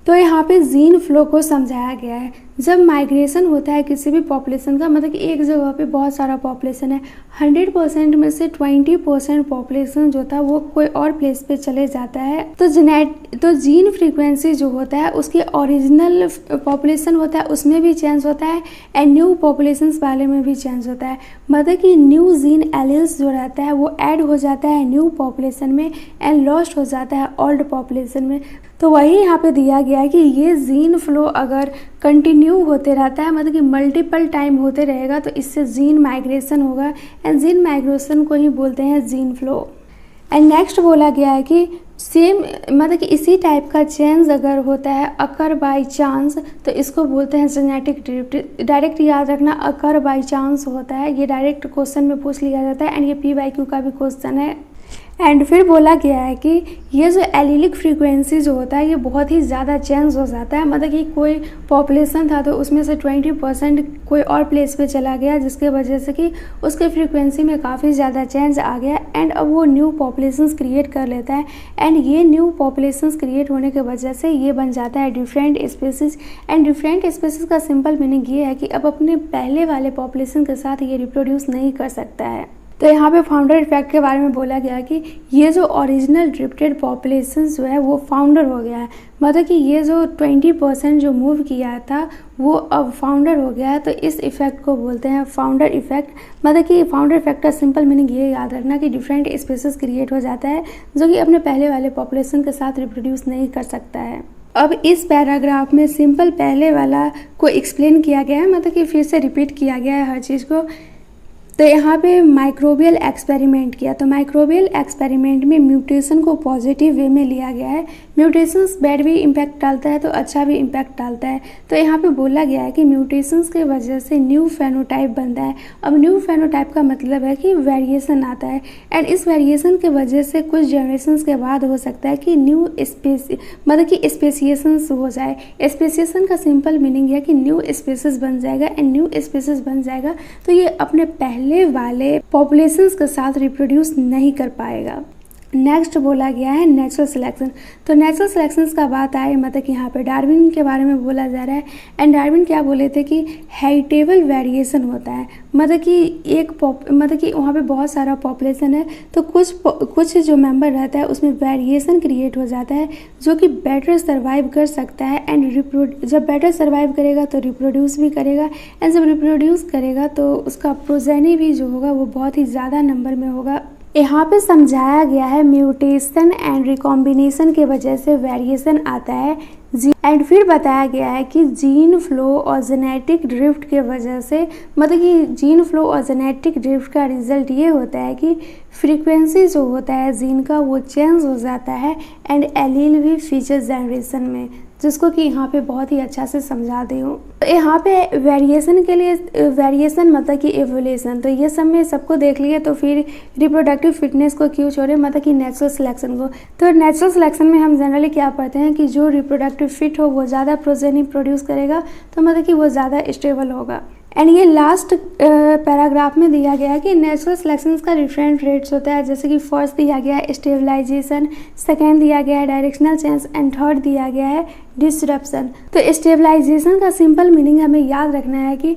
तो यहाँ पे जीन फ्लो को समझाया गया है। जब माइग्रेशन होता है किसी भी पॉपुलेशन का, मतलब कि एक जगह पे बहुत सारा पॉपुलेशन है, 100% में से 20% पॉपुलेशन जो था वो कोई और प्लेस पे चले जाता है, तो जीन फ्रीक्वेंसी जो होता है उसके ओरिजिनल पॉपुलेशन होता है उसमें भी चेंज होता है एंड न्यू पॉपुलेशन वाले में भी चेंज होता है। मतलब कि न्यू जीन एलिल्स जो रहता है वो ऐड हो जाता है न्यू पॉपुलेशन में एंड लॉस्ट हो जाता है ओल्ड पॉपुलेशन में। तो वही यहाँ पे दिया गया है कि ये जीन फ्लो अगर कंटिन्यू होते रहता है, मतलब कि मल्टीपल टाइम होते रहेगा, तो इससे जीन माइग्रेशन होगा एंड जीन माइग्रेशन को ही बोलते हैं जीन फ्लो। एंड नेक्स्ट बोला गया है कि सेम मतलब कि इसी टाइप का चेंज अगर होता है अकर बाय चांस, तो इसको बोलते हैं जेनेटिक ड्रिफ्ट। डायरेक्ट याद रखना, अकर बाय चांस होता है, ये डायरेक्ट क्वेश्चन में पूछ लिया जाता है एंड ये PYQ का भी क्वेश्चन है। एंड फिर बोला गया है कि ये जो एलिलिक फ्रीक्वेंसी जो होता है ये बहुत ही ज़्यादा चेंज हो जाता है, मतलब कि कोई पॉपुलेशन था तो उसमें से 20% कोई और प्लेस पे चला गया, जिसके वजह से कि उसके फ्रीक्वेंसी में काफ़ी ज़्यादा चेंज आ गया एंड अब वो न्यू पॉपुलेशंस क्रिएट कर लेता है एंड ये न्यू पॉपुलेशंस क्रिएट होने की वजह से ये बन जाता है different species. And different species का सिंपल मीनिंग ये है कि अब अपने पहले वाले पॉपुलेशन के साथ ये रिप्रोड्यूस नहीं कर सकता है। तो यहाँ पे फाउंडर इफेक्ट के बारे में बोला गया कि ये जो ओरिजिनल ड्रिफ्टेड पॉपुलेशन जो है वो फाउंडर हो गया है, मतलब कि ये जो 20% जो मूव किया था वो अब फाउंडर हो गया है। तो इस इफेक्ट को बोलते हैं फाउंडर इफेक्ट। मतलब कि फाउंडर इफेक्ट का सिंपल मीनिंग ये याद रखना कि डिफरेंट स्पीसीज क्रिएट हो जाता है जो कि अपने पहले वाले पॉपुलेशन के साथ रिप्रोड्यूस नहीं कर सकता है। अब इस पैराग्राफ में सिंपल पहले वाला को एक्सप्लेन किया गया है, मतलब कि फिर से रिपीट किया गया है हर चीज़ को। तो यहाँ पे माइक्रोबियल एक्सपेरिमेंट किया, तो माइक्रोबियल एक्सपेरिमेंट में म्यूटेशन को पॉजिटिव वे में लिया गया है। म्यूटेशंस बैड भी इम्पैक्ट डालता है तो अच्छा भी इम्पैक्ट डालता है। तो यहाँ पे बोला गया है कि म्यूटेशंस के वजह से न्यू फेनोटाइप बनता है। अब न्यू फेनोटाइप का मतलब है कि वेरिएशन आता है एंड इस वेरिएशन के वजह से कुछ जनरेशन्स के बाद हो सकता है कि न्यू मतलब कि स्पेसिएशंस हो जाए। स्पेसिएशन का सिंपल मीनिंग है कि न्यू स्पीसीज बन जाएगा एंड न्यू स्पीसीज बन जाएगा तो ये अपने पहले वाले पॉपुलेशंस के साथ रिप्रोड्यूस नहीं कर पाएगा। नेक्स्ट बोला गया है नेचुरल सिलेक्शन। तो नेचुरल सिलेक्शन का बात आए, मतलब कि यहाँ पे डार्विन के बारे में बोला जा रहा है एंड डार्विन क्या बोले थे कि हेरिटेबल वेरिएशन होता है, मतलब कि वहाँ पे बहुत सारा पॉपुलेशन है तो कुछ जो मेंबर रहता है उसमें वेरिएशन क्रिएट हो जाता है जो कि बेटर सर्वाइव कर सकता है एंड जब बेटर सर्वाइव करेगा तो रिप्रोड्यूस भी करेगा एंड जब रिप्रोड्यूस करेगा तो उसका प्रोजेनी भी जो होगा वो बहुत ही ज़्यादा नंबर में होगा। यहाँ पे समझाया गया है म्यूटेशन एंड रिकॉम्बिनेशन के वजह से वेरिएशन आता है एंड फिर बताया गया है कि जीन फ्लो और जेनेटिक ड्रिफ्ट के वजह से, मतलब कि जीन फ्लो और जेनेटिक ड्रिफ्ट का रिजल्ट ये होता है कि फ्रीक्वेंसी जो होता है जीन का वो चेंज हो जाता है एंड एलील भी फ्यूचर जनरेशन में, जिसको कि यहाँ पे बहुत ही अच्छा से समझा दी हूँ। तो यहाँ पे वेरिएशन के लिए वेरिएशन मतलब कि एवोल्यूशन, तो ये सब में सबको देख लिए तो फिर रिप्रोडक्टिव फिटनेस को क्यों छोड़े, मतलब कि नेचुरल सिलेक्शन को। तो नेचुरल सिलेक्शन में हम जनरली क्या पढ़ते हैं कि जो रिप्रोडक्टिव फिट हो वो ज़्यादा प्रोजेनी प्रोड्यूस करेगा, तो मतलब कि वो ज़्यादा स्टेबल होगा। एंड ये लास्ट पैराग्राफ में दिया गया है कि नेचुरल सिलेक्शन का डिफरेंट रेट्स होता है, जैसे कि फर्स्ट दिया गया है स्टेबलाइजेशन, सेकेंड दिया गया है डायरेक्शनल चेंज एंड थर्ड दिया गया है डिसरप्शन। तो स्टेबलाइजेशन का सिंपल मीनिंग हमें याद रखना है कि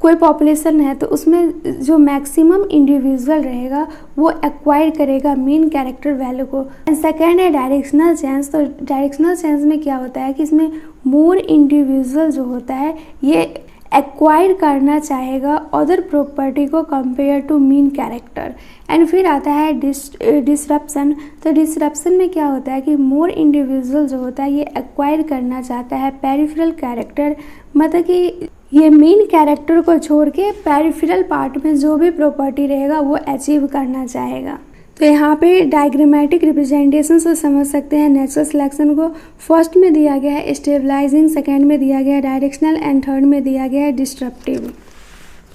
कोई पॉपुलेशन है तो उसमें जो मैक्सिमम इंडिविजुअल रहेगा वो एक्वायर करेगा मीन कैरेक्टर वैल्यू को। एंड सेकेंड है डायरेक्शनल चेंज। तो डायरेक्शनल चेंज में क्या होता है कि इसमें मोर इंडिविजुअल जो होता है ये एक्वायर करना चाहेगा अदर प्रॉपर्टी को compare to mean character. And फिर आता है डिसरप्शन। तो डिसरप्शन में क्या होता है कि मोर इंडिविजुअल जो होता है ये एक्वायर करना चाहता है पेरिफेरल कैरेक्टर, मतलब कि ये मेन कैरेक्टर को छोड़ के पेरिफेरल पार्ट में जो भी प्रॉपर्टी रहेगा वो अचीव करना चाहेगा। तो यहाँ पे डायग्रामेटिक रिप्रेजेंटेशन से समझ सकते हैं नेचुरल सिलेक्शन को। फर्स्ट में दिया गया है स्टेबलाइजिंग, सेकेंड में दिया गया है डायरेक्शनल एंड थर्ड में दिया गया है डिस्ट्रप्टिव।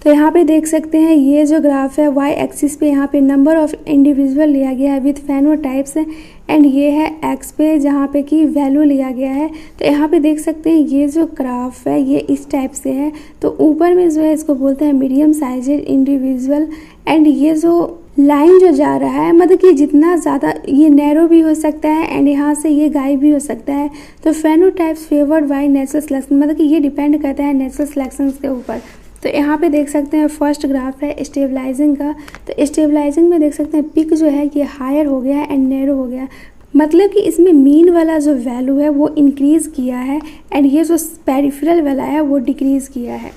तो यहाँ पे देख सकते हैं ये जो ग्राफ है वाई एक्सिस पे यहाँ पे नंबर ऑफ इंडिविजुअल लिया गया है विथ फेनोटाइप्स एंड ये है एक्स पे जहाँ पे कि वैल्यू लिया गया है। तो यहाँ पे देख सकते हैं ये जो ग्राफ है ये इस टाइप से है। तो ऊपर में जो है इसको बोलते हैं मीडियम साइजेड इंडिविजुअल एंड ये जो लाइन जो जा रहा है मतलब कि जितना ज़्यादा ये नैरो भी हो सकता है एंड यहाँ से ये गायब भी हो सकता है। तो phenotypes favoured by natural selection, मतलब कि ये डिपेंड करता है नेचुरल सिलेक्शन के ऊपर। तो यहाँ पे देख सकते हैं फर्स्ट ग्राफ है स्टेबलाइजिंग का। तो स्टेबलाइजिंग में देख सकते हैं पिक जो है ये हायर हो गया है एंड नैरो हो गया, मतलब कि इसमें मीन वाला जो वैल्यू है वो इंक्रीज़ किया है एंड ये जो पेरिफेरल वाला है वो डिक्रीज़ किया है।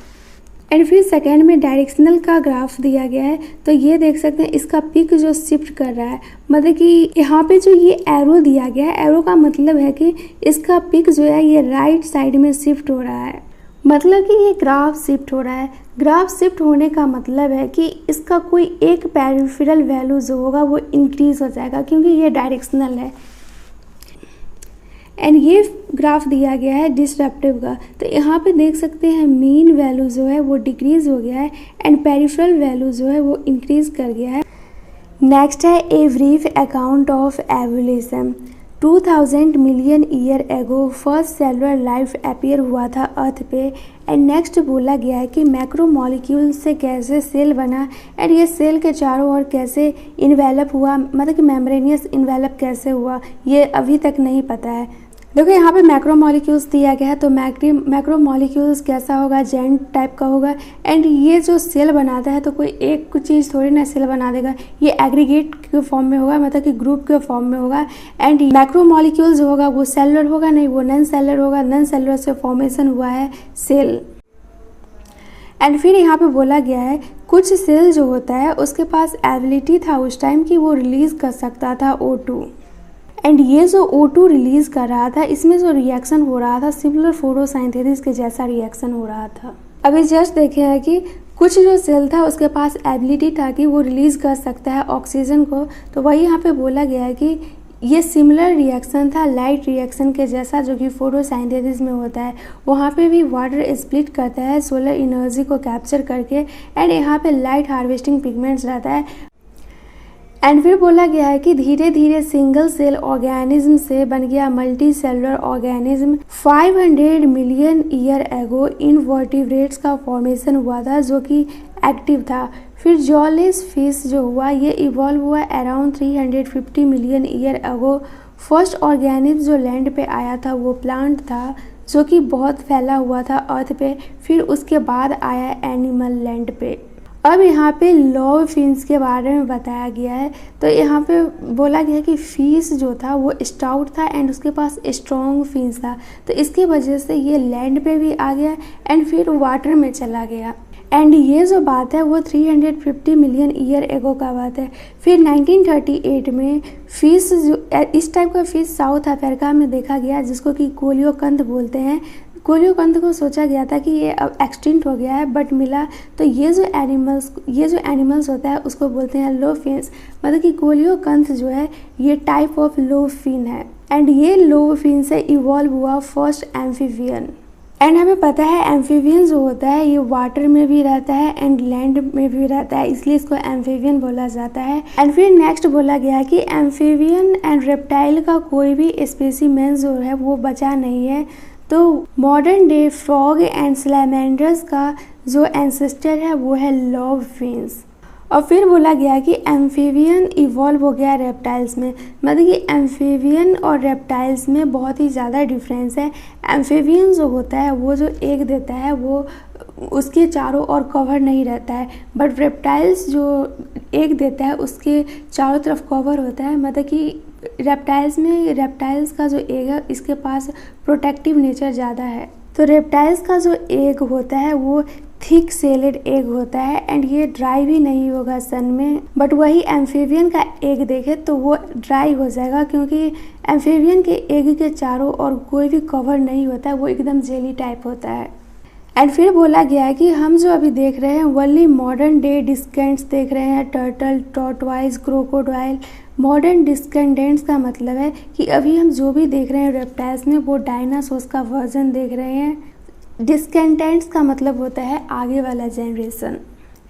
एंड फिर सेकेंड में डायरेक्शनल का ग्राफ दिया गया है। तो ये देख सकते हैं इसका पिक जो शिफ्ट कर रहा है, मतलब कि यहाँ पे जो ये एरो दिया गया है, एरो का मतलब है कि इसका पिक जो है ये राइट साइड में शिफ्ट हो रहा है, मतलब कि ये ग्राफ शिफ्ट हो रहा है। ग्राफ शिफ्ट होने का मतलब है कि इसका कोई एक पेरिफेरल वैल्यू जो होगा वो इंक्रीज हो जाएगा क्योंकि ये डायरेक्शनल है। एंड ये ग्राफ दिया गया है डिसरप्टिव का। तो यहाँ पे देख सकते हैं मीन वैल्यू जो है वो डिक्रीज हो गया है एंड पेरिफेरल वैल्यू जो है वो इंक्रीज कर गया है। नेक्स्ट है a brief account of evolution. 2000 million year ago first cellular life appear हुआ था अर्थ पे। एंड नेक्स्ट बोला गया है कि मैक्रो मॉलिक्यूल से कैसे सेल बना एंड ये सेल के चारों ओर कैसे इन्वेलप हुआ, मतलब कि मेम्ब्रेनियस इन्वेलप कैसे हुआ, ये अभी तक नहीं पता है। देखो यहाँ पे मैक्रो मॉलिक्यूल्स दिया गया है, तो मैक्रो मॉलिक्यूल्स कैसा होगा, जेंट टाइप का होगा। एंड ये जो सेल बनाता है तो कोई एक चीज़ थोड़ी ना सेल बना देगा, ये एग्रीगेट के फॉर्म में होगा, मतलब कि ग्रुप के फॉर्म में होगा। एंड मैक्रो मॉलिक्यूल्स जो होगा वो सेलुलर होगा नहीं, वो नॉन सेलुलर होगा, नॉन सेलुलर से फॉर्मेशन हुआ है सेल। एंड फिर यहाँ पे बोला गया है कुछ सेल जो होता है उसके पास एबिलिटी था उस टाइम कि वो रिलीज़ कर सकता था O2। एंड ये जो O2 रिलीज़ कर रहा था इसमें जो रिएक्शन हो रहा था सिमिलर फोटोसिंथेसिस के जैसा रिएक्शन हो रहा था। अभी जस्ट देखे है कि कुछ जो सेल था उसके पास एबिलिटी था कि वो रिलीज़ कर सकता है ऑक्सीजन को, तो वही यहाँ पे बोला गया है कि ये सिमिलर रिएक्शन था लाइट रिएक्शन के जैसा जो कि फोटोसिंथेसिस में होता है। वहाँ पे भी वाटर स्प्लिट करता है सोलर एनर्जी को कैप्चर करके एंड यहाँ पे लाइट हार्वेस्टिंग पिगमेंट्स रहता है। एंड फिर बोला गया है कि धीरे धीरे सिंगल सेल ऑर्गेनिज्म से बन गया multi cellular organism. 500 million year ago invertebrates का फॉर्मेशन हुआ था जो कि एक्टिव था। फिर जॉलेस फिश जो हुआ ये इवॉल्व हुआ around 350 million year ago. First organism जो लैंड पे आया था वो प्लांट था जो कि बहुत फैला हुआ था अर्थ पे। फिर उसके बाद आया एनिमल लैंड पे। अब यहाँ पे लॉव फिन्स के बारे में बताया गया है। तो यहाँ पे बोला गया कि फिश जो था वो स्टाउट था एंड उसके पास स्ट्रॉन्ग फिन्स था, तो इसकी वजह से ये लैंड पे भी आ गया एंड फिर वाटर में चला गया। एंड ये जो बात है वो 350 मिलियन ईयर एगो का बात है। फिर 1938 में फिश जो इस टाइप का फिश साउथ अफ्रीका में देखा गया जिसको कि कोलियोकंथ बोलते हैं। कोलियोकंथ को सोचा गया था कि ये अब एक्सटिंक्ट हो गया है बट मिला। तो ये जो एनिमल्स होता है उसको बोलते हैं लो फिन्स, मतलब कि कोलियोकंथ जो है ये टाइप ऑफ लो फिन है एंड ये लो फिन से इवॉल्व हुआ फर्स्ट एम्फीबियन। एंड हमें पता है एम्फीबियन जो होता है ये वाटर में भी रहता है एंड लैंड में भी रहता है, इसलिए इसको एम्फीबियन बोला जाता है। एंड फिर नेक्स्ट बोला गया कि एम्फीबियन एंड रेप्टाइल का कोई भी स्पेसीमेन जो है वो बचा नहीं है। तो modern day frog and salamanders का जो एंसेस्टर है वो है लॉव फिन्स। और फिर बोला गया कि एम्फीबियन इवॉल्व हो गया रेप्टाइल्स में, मतलब कि एम्फीबियन और रेप्टाइल्स में बहुत ही ज़्यादा डिफरेंस है। एम्फीबियन जो होता है वो जो एग देता है वो उसके चारों ओर कवर नहीं रहता है, बट रेप्टाइल्स जो एग देता है उसके चारों तरफ कवर होता है, मतलब कि रेप्टाइल्स का जो एग है इसके पास प्रोटेक्टिव नेचर ज़्यादा है। तो रेप्टाइल्स का जो एग होता है वो थिक सेलेड एग होता है एंड ये ड्राई भी नहीं होगा सन में। बट वही एम्फीबियन का एग देखे तो वो ड्राई हो जाएगा क्योंकि एम्फीबियन के एग के चारों ओर कोई भी कवर नहीं होता है, वो एकदम जेली टाइप होता है। एंड फिर बोला गया है कि हम जो अभी देख रहे हैं वही मॉडर्न डे डिस्केंड्स देख रहे हैं, turtle, tortoise, crocodile. Modern descendants का मतलब है कि अभी हम जो भी देख रहे हैं रेप्टाइल्स में वो डायनासोर्स का वर्जन देख रहे हैं। डिस्केंडेंट्स का मतलब होता है आगे वाला जनरेशन।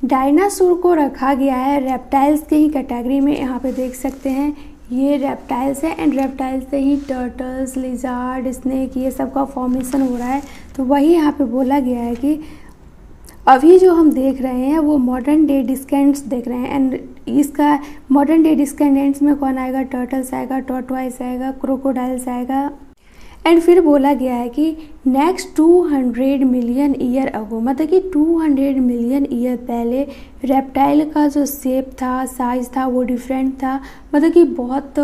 डायनासोर को रखा गया है रेप्टाइल्स के ही कैटेगरी में, यहाँ पे देख सकते हैं ये रेप्टाइल्स है एंड रेप्टाइल्स से ही टर्टल्स, लिजार्ड, स्नेक ये सब का फॉर्मेशन हो रहा है। तो वही यहाँ पे बोला गया है कि अभी जो हम देख रहे हैं वो मॉडर्न डे डिस्केंड्स देख रहे हैं। एंड इसका मॉडर्न डे डिस्केंडेंट्स में कौन आएगा? टर्टल्स आएगा, टॉर्टवाइस आएगा, क्रोकोडाइल्स आएगा। एंड फिर बोला गया है कि नेक्स्ट 200 मिलियन ईयर अगो, मतलब कि 200 मिलियन ईयर पहले रेप्टाइल का जो शेप था, साइज़ था, वो डिफरेंट था। मतलब कि बहुत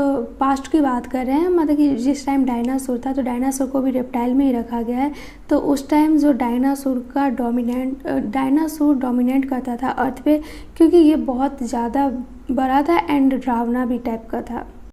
पास्ट की बात कर रहे हैं, मतलब कि जिस टाइम डायनासोर था तो डायनासोर को भी रेप्टाइल में ही रखा गया है। तो उस टाइम जो डायनासोर डोमिनेट करता था अर्थ पे, क्योंकि ये बहुत ज़्यादा बड़ा था एंड डरावना भी टाइप का था।